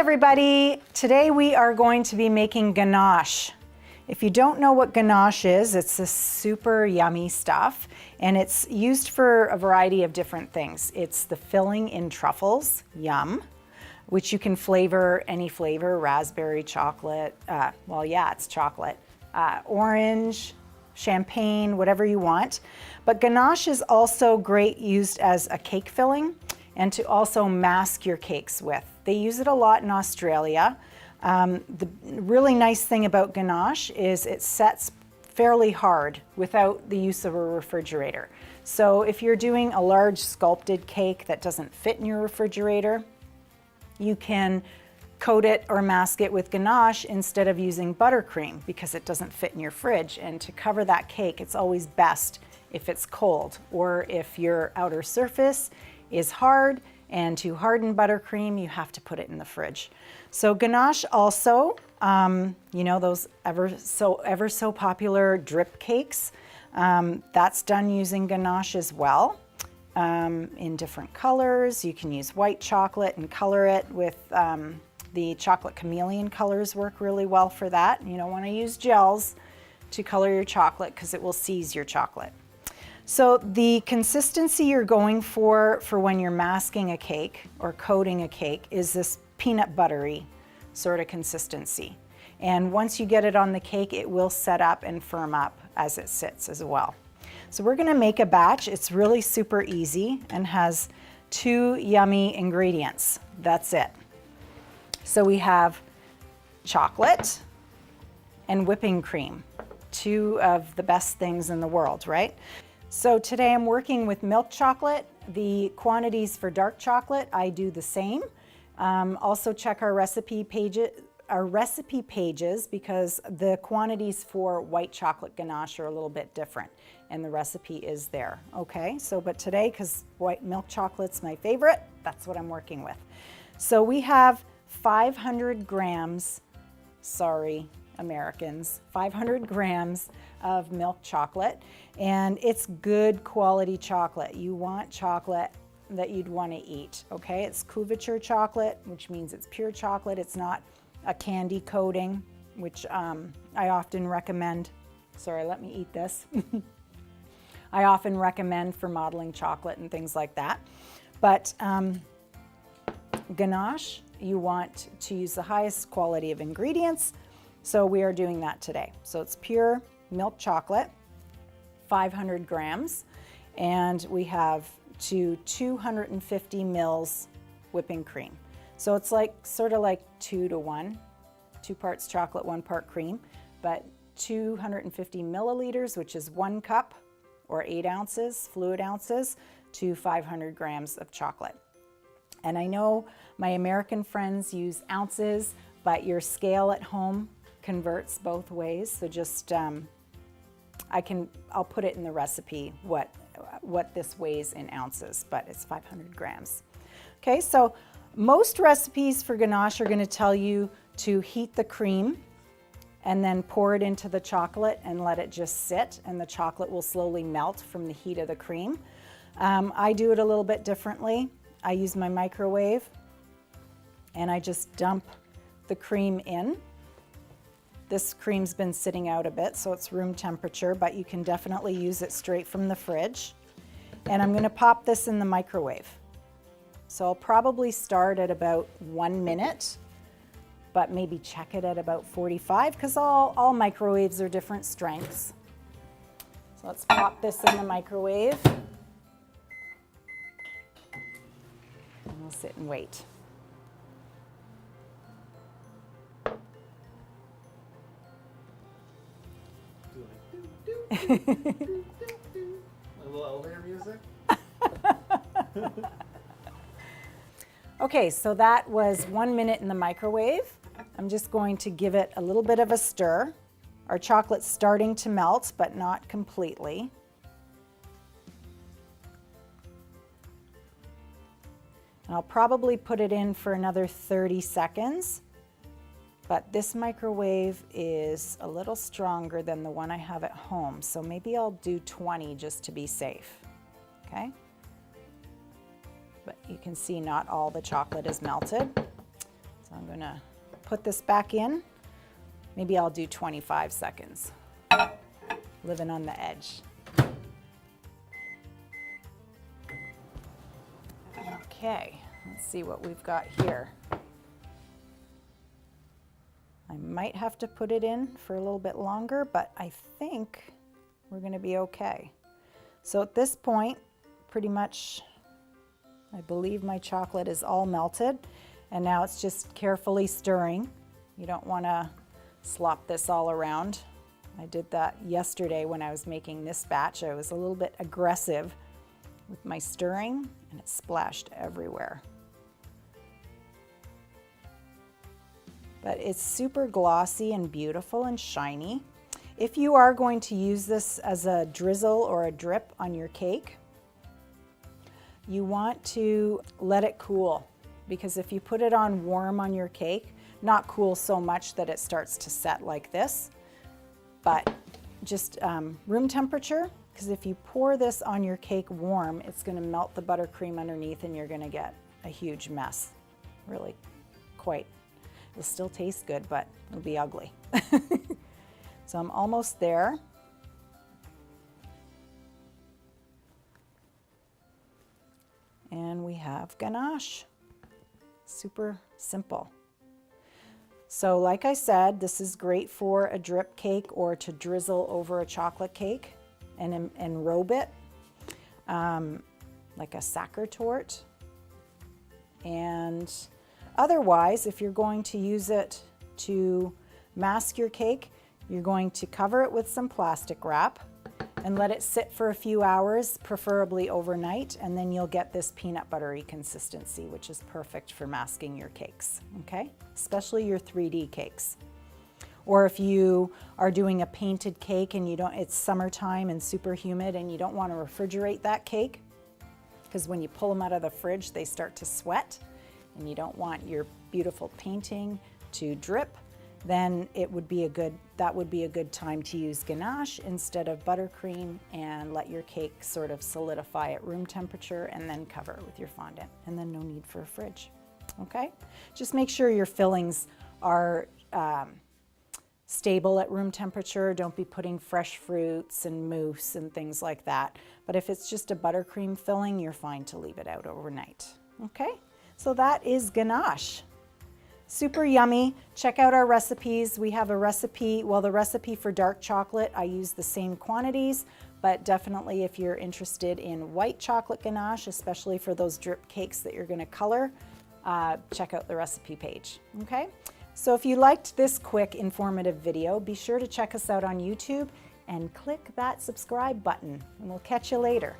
everybody. Today we are going to be making ganache. If you don't know what ganache is, it's this super yummy stuff and it's used for a variety of different things. It's the filling in truffles, yum, which you can flavor any flavor, raspberry, chocolate, it's chocolate, orange, champagne, whatever you want. But ganache is also great used as a cake filling and to also mask your cakes with. They use it a lot in Australia. The really nice thing about ganache is it sets fairly hard without the use of a refrigerator. So if you're doing a large sculpted cake that doesn't fit in your refrigerator, you can coat it or mask it with ganache instead of using buttercream because it doesn't fit in your fridge. And to cover that cake, it's always best if it's cold or if your outer surface is hard, and to harden buttercream, you have to put it in the fridge. So ganache also, you know, those ever so popular drip cakes, that's done using ganache as well, in different colors. You can use white chocolate and color it with the chocolate chameleon colors work really well for that. You don't want to use gels to color your chocolate because it will seize your chocolate. So the consistency you're going for when you're masking a cake or coating a cake is this peanut buttery sort of consistency. And once you get it on the cake, it will set up and firm up as it sits as well. So we're gonna make a batch. It's really super easy and has 2 yummy ingredients. That's it. So we have chocolate and whipping cream, 2 of the best things in the world, right? So today I'm working with milk chocolate. The quantities for dark chocolate, I do the same. Also check our recipe pages because the quantities for white chocolate ganache are a little bit different and the recipe is there. Okay, so but today, because white milk chocolate's my favorite, that's what I'm working with. So we have 500 grams, sorry Americans, 500 grams of milk chocolate, and it's good quality chocolate. You want chocolate that you'd want to eat, okay? It's couverture chocolate, which means it's pure chocolate. It's not a candy coating, which I often recommend. Sorry, let me eat this. I often recommend for modeling chocolate and things like that. But ganache, you want to use the highest quality of ingredients, so we are doing that today. So it's pure milk chocolate, 500 grams, and we have 250 mils whipping cream. So it's like sort of like 2 to 1, 2 parts chocolate, 1 part cream, but 250 milliliters, which is 1 cup or 8 ounces, fluid ounces, to 500 grams of chocolate. And I know my American friends use ounces, but your scale at home converts both ways. So just, I'll put it in the recipe what this weighs in ounces, but it's 500 grams. Okay, so most recipes for ganache are going to tell you to heat the cream and then pour it into the chocolate and let it just sit, and the chocolate will slowly melt from the heat of the cream. I do it a little bit differently. I use my microwave and I just dump the cream in. This cream's been sitting out a bit, so it's room temperature, but you can definitely use it straight from the fridge. And I'm gonna pop this in the microwave. So I'll probably start at about 1 minute, but maybe check it at about 45, because all microwaves are different strengths. So let's pop this in the microwave. And we'll sit and wait. A little elevator music. Okay, so that was 1 minute in the microwave. I'm just going to give it a little bit of a stir. Our chocolate's starting to melt, but not completely. And I'll probably put it in for another 30 seconds. But this microwave is a little stronger than the one I have at home, so maybe I'll do 20 just to be safe, okay? But you can see not all the chocolate is melted. So I'm gonna put this back in. Maybe I'll do 25 seconds. Living on the edge. Okay, let's see what we've got here. I might have to put it in for a little bit longer, but I think we're gonna be okay. So at this point, pretty much, I believe my chocolate is all melted, and now it's just carefully stirring. You don't wanna slop this all around. I did that yesterday when I was making this batch. I was a little bit aggressive with my stirring, and it splashed everywhere. But it's super glossy and beautiful and shiny. If you are going to use this as a drizzle or a drip on your cake, you want to let it cool, because if you put it on warm on your cake, not cool so much that it starts to set like this, but just room temperature, because if you pour this on your cake warm, it's going to melt the buttercream underneath and you're going to get a huge mess. Really quite. It'll still taste good, but it'll be ugly. So I'm almost there. And we have ganache. Super simple. So like I said, this is great for a drip cake or to drizzle over a chocolate cake and enrobe it, like a sacher torte. And otherwise, if you're going to use it to mask your cake, you're going to cover it with some plastic wrap and let it sit for a few hours, preferably overnight, and then you'll get this peanut buttery consistency, which is perfect for masking your cakes, okay? Especially your 3D cakes. Or if you are doing a painted cake and it's summertime and super humid and you don't want to refrigerate that cake, because when you pull them out of the fridge, they start to sweat, and you don't want your beautiful painting to drip, then that would be a good time to use ganache instead of buttercream, and let your cake sort of solidify at room temperature and then cover it with your fondant, and then no need for a fridge. Okay? Just make sure your fillings are stable at room temperature. Don't be putting fresh fruits and mousse and things like that. But if it's just a buttercream filling, you're fine to leave it out overnight. Okay? So that is ganache. Super yummy. Check out our recipes. We have a recipe, well, the recipe for dark chocolate, I use the same quantities, but definitely if you're interested in white chocolate ganache, especially for those drip cakes that you're going to color, check out the recipe page. Okay? So if you liked this quick, informative video, be sure to check us out on YouTube and click that subscribe button, and we'll catch you later.